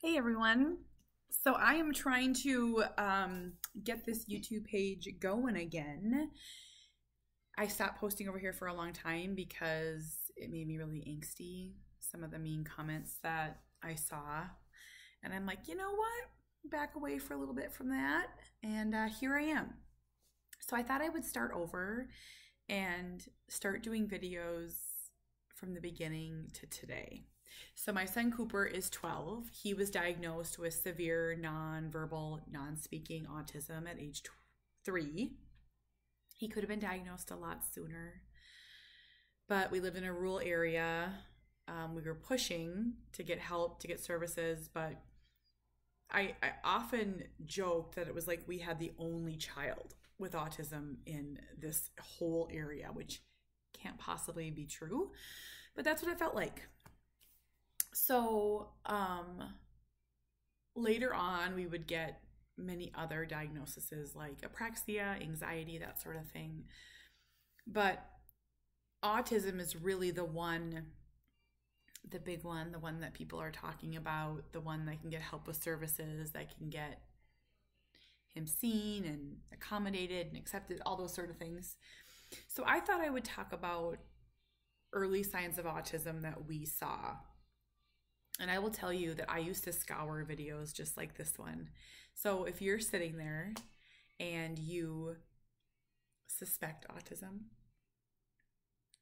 Hey everyone. So I am trying to get this YouTube page going again. I stopped posting over here for a long time because it made me really angsty, some of the mean comments that I saw. And I'm like, you know what? Back away for a little bit from that. And here I am. So I thought I would start over and start doing videos from the beginning to today. So my son Cooper is 12. He was diagnosed with severe non-verbal, non-speaking autism at age 3. He could have been diagnosed a lot sooner, but we lived in a rural area. We were pushing to get help, to get services, but I often joked that it was like we had the only child with autism in this whole area, which can't possibly be true, but that's what it felt like. So later on, we would get many other diagnoses like apraxia, anxiety, that sort of thing. But autism is really the big one, the one that people are talking about, the one that can get help with services, that can get him seen and accommodated and accepted, all those sort of things. So I thought I would talk about early signs of autism that we saw. And I will tell you that I used to scour videos just like this one. So if you're sitting there and you suspect autism,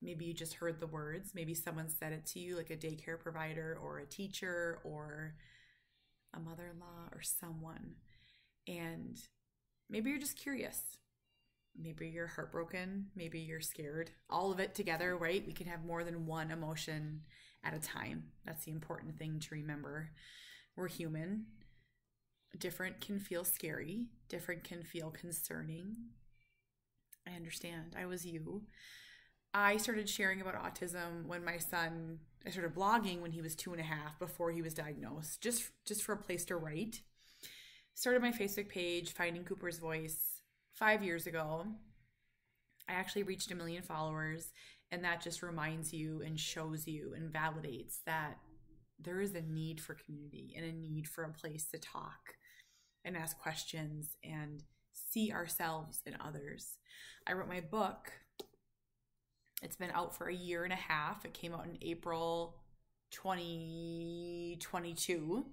maybe you just heard the words, maybe someone said it to you, like a daycare provider or a teacher or a mother-in-law or someone, and maybe you're just curious. Maybe you're heartbroken, maybe you're scared, all of it together, right? We can have more than one emotion at a time. That's the important thing to remember. We're human. Different can feel scary, different can feel concerning. I understand. I was you. I started sharing about autism when I started blogging when he was 2.5, before he was diagnosed, just for a place to write. Started my Facebook page, Finding Cooper's Voice, 5 years ago. I actually reached 1 million followers, and that just reminds you and shows you and validates that there is a need for community and a need for a place to talk and ask questions and see ourselves in others. I wrote my book. It's been out for 1.5 years. It came out in April 2022,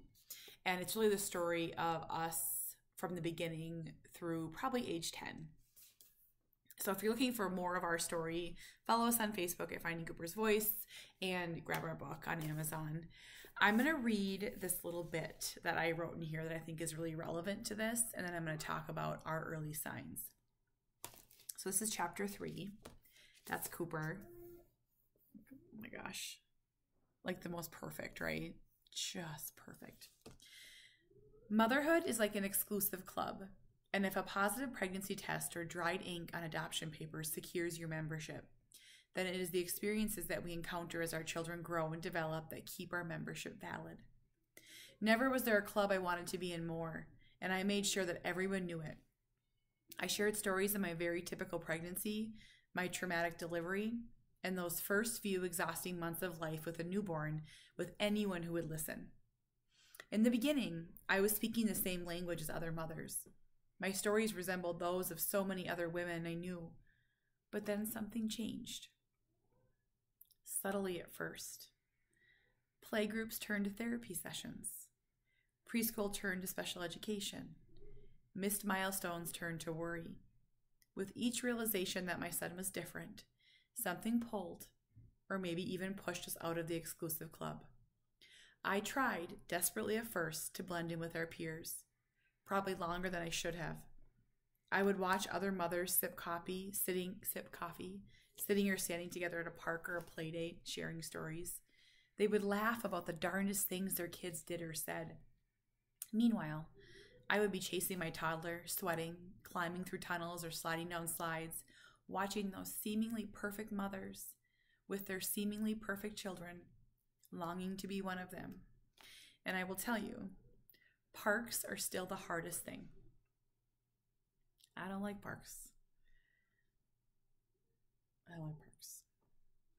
and it's really the story of us from the beginning through probably age 10. So if you're looking for more of our story, follow us on Facebook at Finding Cooper's Voice and grab our book on Amazon. I'm going to read this little bit that I wrote in here that I think is really relevant to this, and then I'm going to talk about our early signs. So this is chapter 3. That's Cooper. Oh my gosh. Like the most perfect, right? Just perfect. Motherhood is like an exclusive club, and if a positive pregnancy test or dried ink on adoption papers secures your membership, then it is the experiences that we encounter as our children grow and develop that keep our membership valid. Never was there a club I wanted to be in more, and I made sure that everyone knew it. I shared stories of my very typical pregnancy, my traumatic delivery, and those first few exhausting months of life with a newborn with anyone who would listen. In the beginning, I was speaking the same language as other mothers. My stories resembled those of so many other women I knew, but then something changed. Subtly at first. Playgroups turned to therapy sessions. Preschool turned to special education. Missed milestones turned to worry. With each realization that my son was different, something pulled, or maybe even pushed us out of the exclusive club. I tried desperately at first to blend in with our peers, probably longer than I should have. I would watch other mothers sip coffee, sitting or standing together at a park or a play date, sharing stories. They would laugh about the darndest things their kids did or said. Meanwhile, I would be chasing my toddler, sweating, climbing through tunnels or sliding down slides, watching those seemingly perfect mothers with their seemingly perfect children, longing to be one of them. And I will tell you, parks are still the hardest thing. I don't like parks.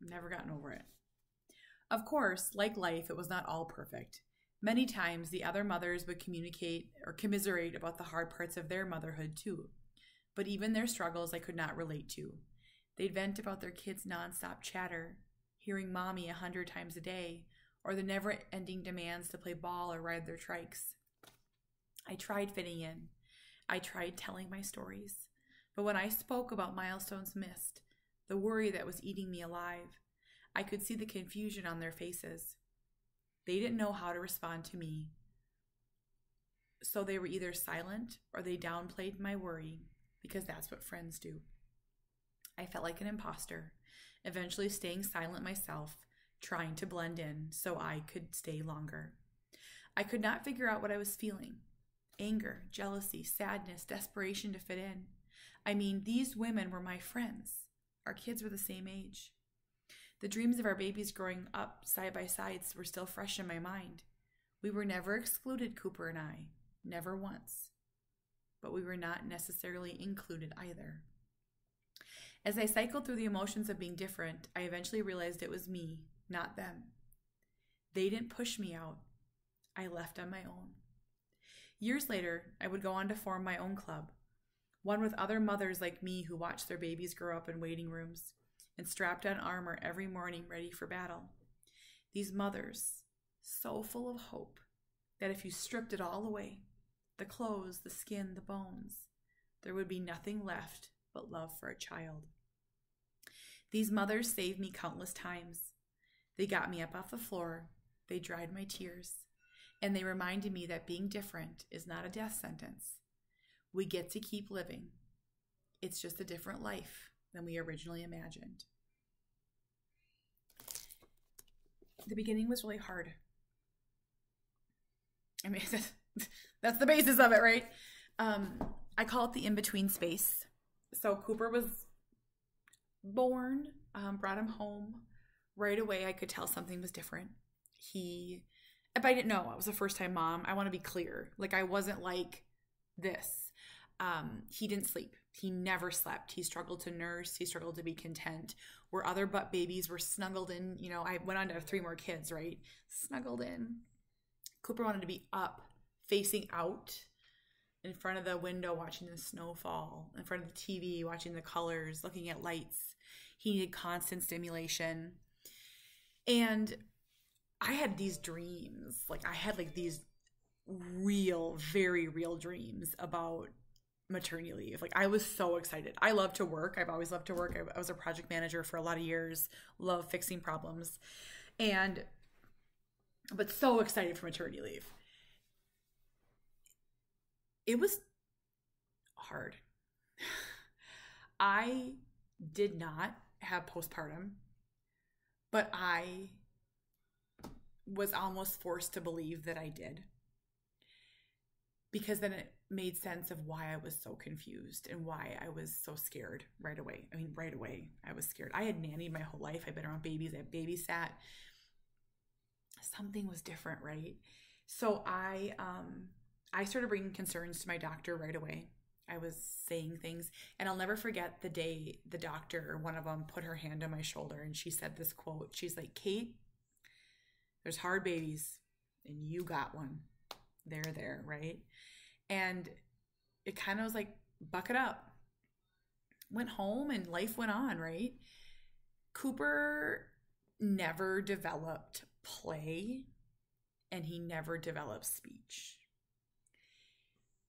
Never gotten over it. Of course, like life, it was not all perfect. Many times, the other mothers would communicate or commiserate about the hard parts of their motherhood too. But even their struggles I could not relate to. They'd vent about their kids' nonstop chatter, hearing mommy 100 times a day, or the never-ending demands to play ball or ride their trikes. I tried fitting in. I tried telling my stories. But when I spoke about milestones missed, the worry that was eating me alive, I could see the confusion on their faces. They didn't know how to respond to me. So they were either silent or they downplayed my worry, because that's what friends do. I felt like an imposter, eventually staying silent myself, trying to blend in so I could stay longer. I could not figure out what I was feeling. Anger, jealousy, sadness, desperation to fit in. I mean, these women were my friends. Our kids were the same age. The dreams of our babies growing up side by side were still fresh in my mind. We were never excluded, Cooper and I, never once. But we were not necessarily included either. As I cycled through the emotions of being different, I eventually realized it was me, not them. They didn't push me out. I left on my own. Years later, I would go on to form my own club, one with other mothers like me who watched their babies grow up in waiting rooms and strapped on armor every morning ready for battle. These mothers, so full of hope that if you stripped it all away, the clothes, the skin, the bones, there would be nothing left but love for a child. These mothers saved me countless times. They got me up off the floor, they dried my tears, and they reminded me that being different is not a death sentence. We get to keep living. It's just a different life than we originally imagined. The beginning was really hard. I mean, that's the basis of it, right? I call it the in-between space. So Cooper was born, brought him home. Right away, I could tell something was different. If I didn't know, I was a first-time mom. I want to be clear. Like, I wasn't like this. He didn't sleep. He never slept. He struggled to nurse. He struggled to be content. Where other butt babies were snuggled in, I went on to have 3 more kids, right? Snuggled in. Cooper wanted to be up, facing out in front of the window, watching the snow fall, in front of the TV, watching the colors, looking at lights. He needed constant stimulation. And I had these dreams. I had these real, very real dreams about maternity leave. I was so excited. I love to work. I've always loved to work. I was a project manager for a lot of years. Love fixing problems. But so excited for maternity leave. It was hard. I did not have postpartum, but I was almost forced to believe that I did. Because then it made sense of why I was so confused and why I was so scared right away. Right away, I was scared. I had nannied my whole life. I've been around babies. I babysat. Something was different, right? So I started bringing concerns to my doctor right away. I was saying things, and I'll never forget the day the doctor, one of them, put her hand on my shoulder and she said this quote. She's like, "Kate, there's hard babies and you got one. They're there," right? And it kind of was like, buck it up. Went home and life went on, right? Cooper never developed play and he never developed speech.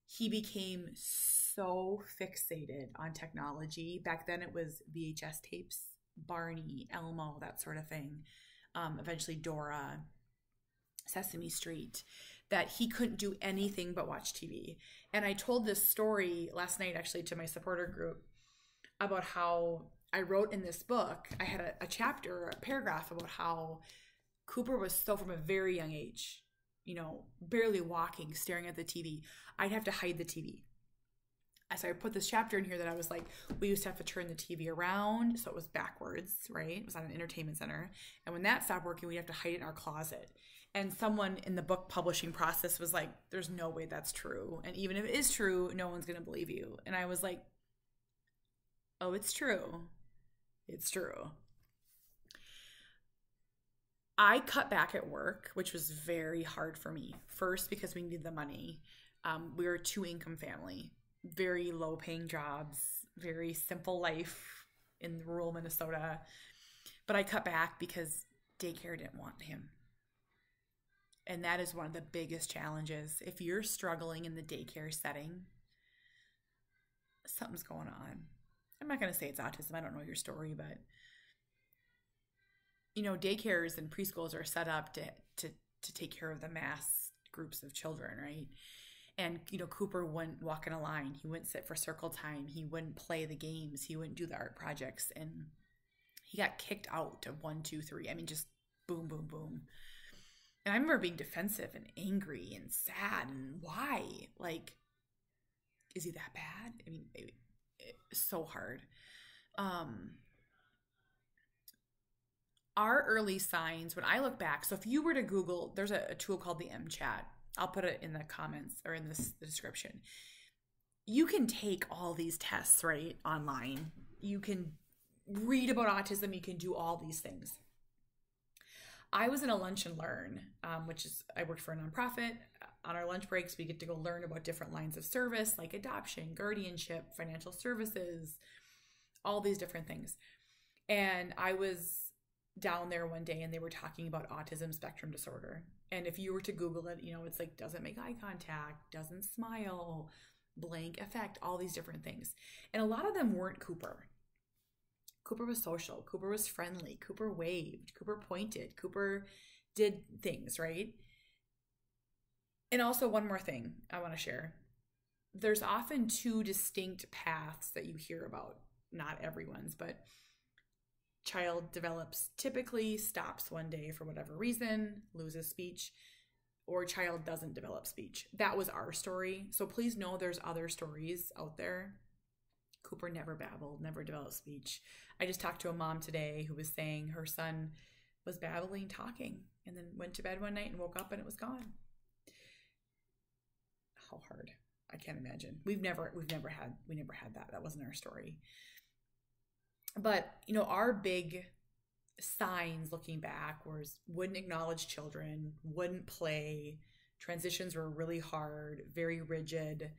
He became so fixated on technology. Back then it was VHS tapes, Barney, Elmo, that sort of thing. Eventually Dora, Sesame Street, that he couldn't do anything but watch TV. And I told this story last night actually to my supporter group about how I wrote in this book, I had a chapter, a paragraph about how Cooper was so from a very young age, barely walking, staring at the TV. I'd have to hide the TV. So I put this chapter in here that I was like, we used to have to turn the TV around so it was backwards, right? It was on an entertainment center. And when that stopped working, we'd have to hide it in our closet. And someone in the book publishing process was like, there's no way that's true. And even if it is true, no one's going to believe you. And I was like, oh, it's true. It's true. I cut back at work, which was very hard for me. First, because we needed the money. We were a 2-income family, very low paying jobs, very simple life in rural Minnesota. But I cut back because daycare didn't want him. And that is one of the biggest challenges. If you're struggling in the daycare setting, something's going on. I'm not going to say it's autism. I don't know your story, but daycares and preschools are set up to take care of the mass groups of children, right? And, Cooper wouldn't walk in a line. He wouldn't sit for circle time. He wouldn't play the games. He wouldn't do the art projects. And he got kicked out of 1, 2, 3. I mean, just boom, boom, boom. And I remember being defensive and angry and sad. And why? Like, is he that bad? I mean, it's so hard. Our early signs, when I look back, so if you were to Google, there's a tool called the MChat. I'll put it in the comments or in the description. You can take all these tests, right, online. You can read about autism. You can do all these things. I was in a lunch and learn, which is, I worked for a nonprofit. On our lunch breaks, we get to go learn about different lines of service like adoption, guardianship, financial services, all these different things. And I was down there one day and they were talking about autism spectrum disorder. And if you were to Google it, it's like doesn't make eye contact, doesn't smile, blank affect, all these different things. And a lot of them weren't Cooper. Cooper was social. Cooper was friendly. Cooper waved. Cooper pointed. Cooper did things, right? And also one more thing I want to share. There's often 2 distinct paths that you hear about. Not everyone's, but child develops, typically stops one day for whatever reason, loses speech, or child doesn't develop speech. That was our story. So please know there's other stories out there. Cooper never babbled, never developed speech. I just talked to a mom today who was saying her son was babbling, talking, and then went to bed one night and woke up and it was gone. How hard. I can't imagine. We never had that. That wasn't our story. But, our big signs looking back was wouldn't acknowledge children, wouldn't play, transitions were really hard, very rigid,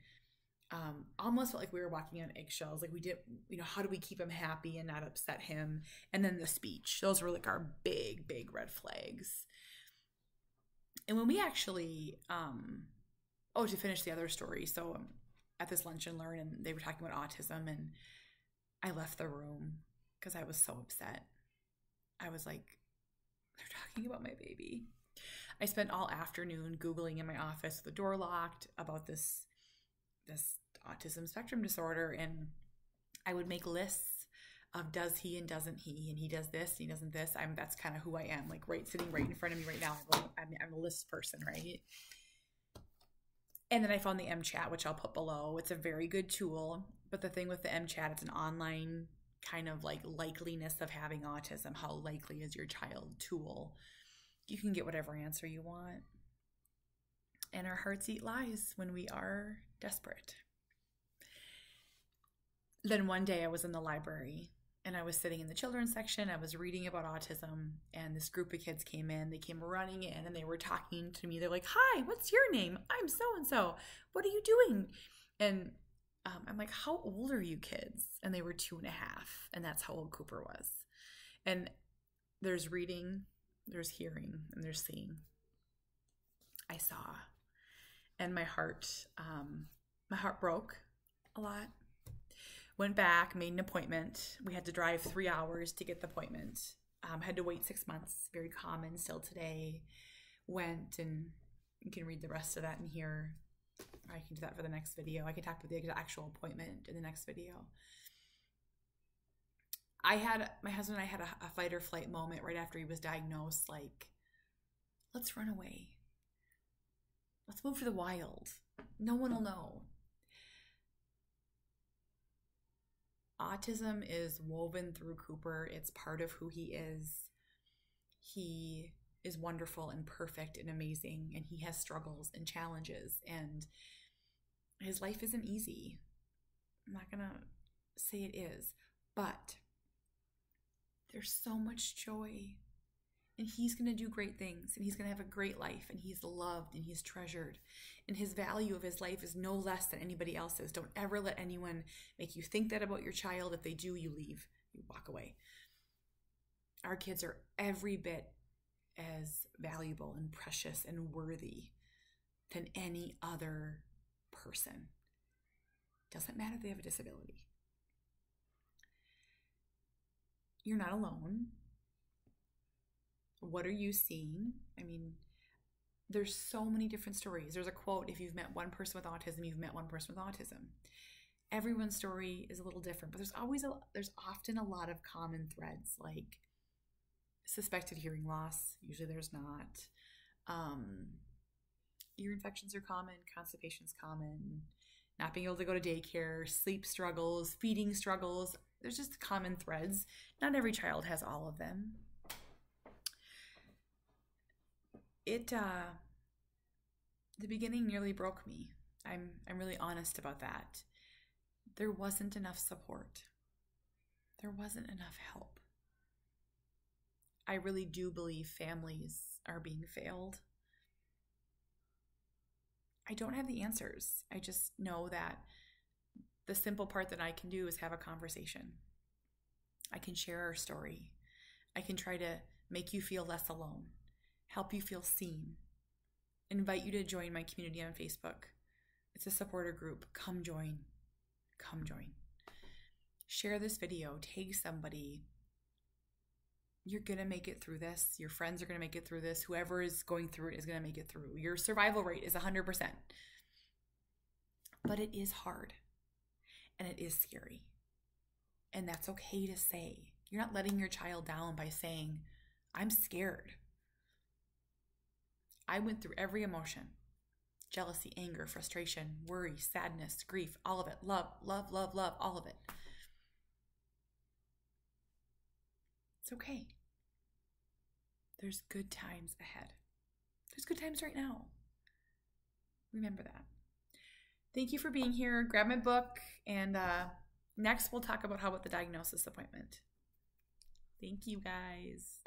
almost felt like we were walking on eggshells. Like we did, how do we keep him happy and not upset him? And then the speech, those were like our big, big red flags. And when we actually, to finish the other story. So at this lunch and learn, and they were talking about autism, and I left the room because I was so upset. I was like, they're talking about my baby. I spent all afternoon Googling in my office with the door locked about this autism spectrum disorder, and I would make lists of does he and doesn't he, and he does this, and he doesn't this. That's kind of who I am, like sitting right in front of me right now. I'm a list person, right? And then I found the MChat, which I'll put below. It's a very good tool, but the thing with the MChat, it's an online kind of like likeliness of having autism. How likely is your child tool? You can get whatever answer you want. And our hearts eat lies when we are desperate. Then one day I was in the library and I was sitting in the children's section. I was reading about autism, and this group of kids came in. They came running in and they were talking to me. They're like, "Hi, what's your name? I'm so-and-so. What are you doing?" And I'm like, "How old are you kids?" And they were 2.5. And that's how old Cooper was. And there's reading, there's hearing, and there's seeing. I saw. And my heart broke a lot. Went back, made an appointment. We had to drive 3 hours to get the appointment. Had to wait 6 months. Very common still today. Went, and you can read the rest of that in here. I can do that for the next video. I can talk about the actual appointment in the next video. My husband and I had a fight or flight moment right after he was diagnosed. Like, let's run away. Let's move to the wild. No one will know. Autism is woven through Cooper. It's part of who he is. He is wonderful and perfect and amazing, and he has struggles and challenges, and his life isn't easy. I'm not gonna say it is, but there's so much joy And he's going to do great things, and he's going to have a great life, and he's loved, and he's treasured. And his value of his life is no less than anybody else's. Don't ever let anyone make you think that about your child. If they do, you leave. You walk away. Our kids are every bit as valuable and precious and worthy than any other person. Doesn't matter if they have a disability. You're not alone. What are you seeing? I mean, there's so many different stories. There's a quote, if you've met one person with autism, you've met one person with autism. Everyone's story is a little different, but there's often a lot of common threads, like suspected hearing loss. Usually there's not. Ear infections are common, constipation's common, not being able to go to daycare, sleep struggles, feeding struggles. There's just common threads. Not every child has all of them. The beginning nearly broke me. I'm really honest about that. There wasn't enough support. There wasn't enough help. I really do believe families are being failed. I don't have the answers. I just know that the simple part that I can do is have a conversation. I can share our story. I can try to make you feel less alone, help you feel seen, invite you to join my community on Facebook. It's a supporter group. Come join. Come join. Share this video. Tag somebody. You're going to make it through this. Your friends are going to make it through this. Whoever is going through it is going to make it through. Your survival rate is 100%. But it is hard. And it is scary. And that's okay to say. You're not letting your child down by saying, I'm scared. I went through every emotion. Jealousy, anger, frustration, worry, sadness, grief, all of it. Love, love, love, love, all of it. It's okay. There's good times ahead. There's good times right now. Remember that. Thank you for being here. Grab my book, and next we'll talk about how about the diagnosis appointment. Thank you, guys.